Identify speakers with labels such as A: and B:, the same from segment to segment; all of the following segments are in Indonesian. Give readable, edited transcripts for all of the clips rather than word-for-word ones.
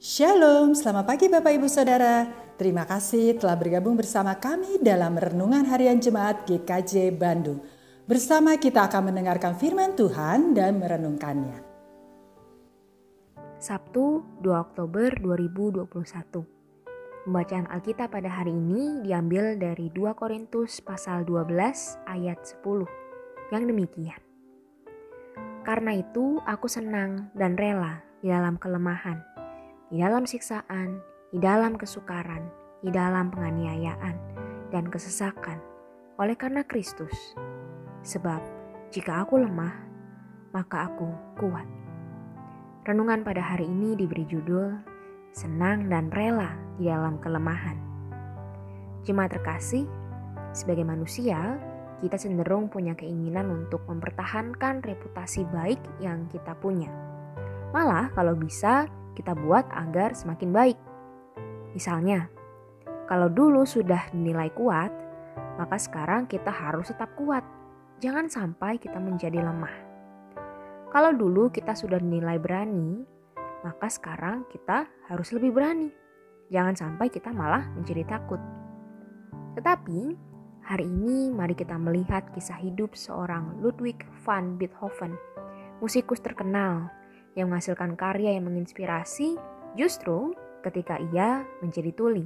A: Shalom, selamat pagi Bapak Ibu Saudara. Terima kasih telah bergabung bersama kami dalam Renungan Harian Jemaat GKJ Bandung. Bersama kita akan mendengarkan firman Tuhan dan merenungkannya.
B: Sabtu 2 Oktober 2021. Pembacaan Alkitab pada hari ini diambil dari 2 Korintus pasal 12 ayat 10 yang demikian. Karena itu aku senang dan rela di dalam kelemahan, di dalam siksaan, di dalam kesukaran, di dalam penganiayaan dan kesesakan oleh karena Kristus. Sebab jika aku lemah, maka aku kuat. Renungan pada hari ini diberi judul Senang dan Rela di dalam Kelemahan. Jemaat terkasih, sebagai manusia, kita cenderung punya keinginan untuk mempertahankan reputasi baik yang kita punya. Malah kalau bisa, kita buat agar semakin baik. Misalnya, kalau dulu sudah dinilai kuat, maka sekarang kita harus tetap kuat. Jangan sampai kita menjadi lemah. Kalau dulu kita sudah dinilai berani, maka sekarang kita harus lebih berani. Jangan sampai kita malah menjadi takut. Tetapi, hari ini mari kita melihat kisah hidup seorang Ludwig van Beethoven, musikus terkenal yang menghasilkan karya yang menginspirasi justru ketika ia menjadi tuli.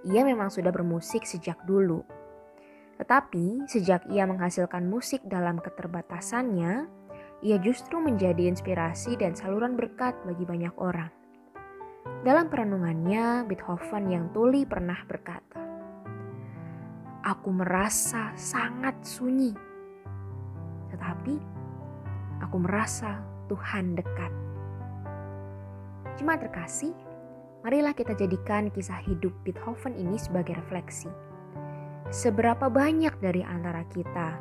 B: Ia memang sudah bermusik sejak dulu. Tetapi sejak ia menghasilkan musik dalam keterbatasannya, ia justru menjadi inspirasi dan saluran berkat bagi banyak orang. Dalam perenungannya, Beethoven yang tuli pernah berkata, "Aku merasa sangat sunyi, tetapi aku merasa Tuhan dekat." Jemaat terkasih, marilah kita jadikan kisah hidup Beethoven ini sebagai refleksi. Seberapa banyak dari antara kita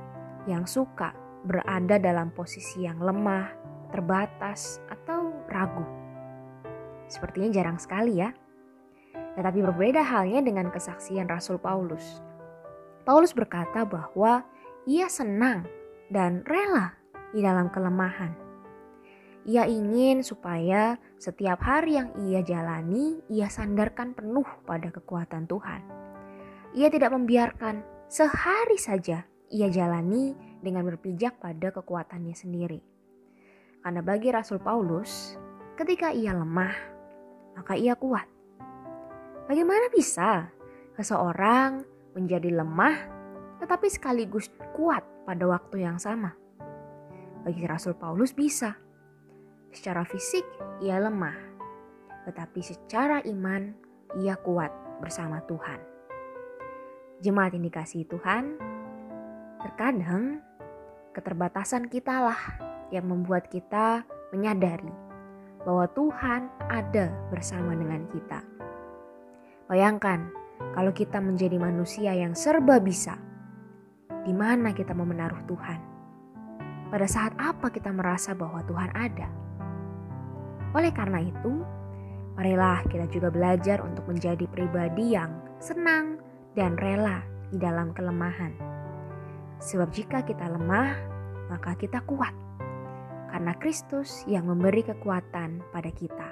B: yang suka berada dalam posisi yang lemah, terbatas, atau ragu? Sepertinya jarang sekali ya. Tetapi berbeda halnya dengan kesaksian Rasul Paulus. Paulus berkata bahwa ia senang dan rela di dalam kelemahan. Ia ingin supaya setiap hari yang ia jalani, ia sandarkan penuh pada kekuatan Tuhan. Ia tidak membiarkan sehari saja ia jalani dengan berpijak pada kekuatannya sendiri. Karena bagi Rasul Paulus, ketika ia lemah, maka ia kuat. Bagaimana bisa seseorang menjadi lemah tetapi sekaligus kuat pada waktu yang sama? Bagi Rasul Paulus bisa. Secara fisik ia lemah, tetapi secara iman ia kuat bersama Tuhan. Jemaat yang dikasihi Tuhan, terkadang keterbatasan kitalah yang membuat kita menyadari bahwa Tuhan ada bersama dengan kita. Bayangkan kalau kita menjadi manusia yang serba bisa, di mana kita mau menaruh Tuhan? Pada saat apa kita merasa bahwa Tuhan ada? Oleh karena itu, marilah kita juga belajar untuk menjadi pribadi yang senang dan rela di dalam kelemahan. Sebab jika kita lemah, maka kita kuat. Karena Kristus yang memberi kekuatan pada kita.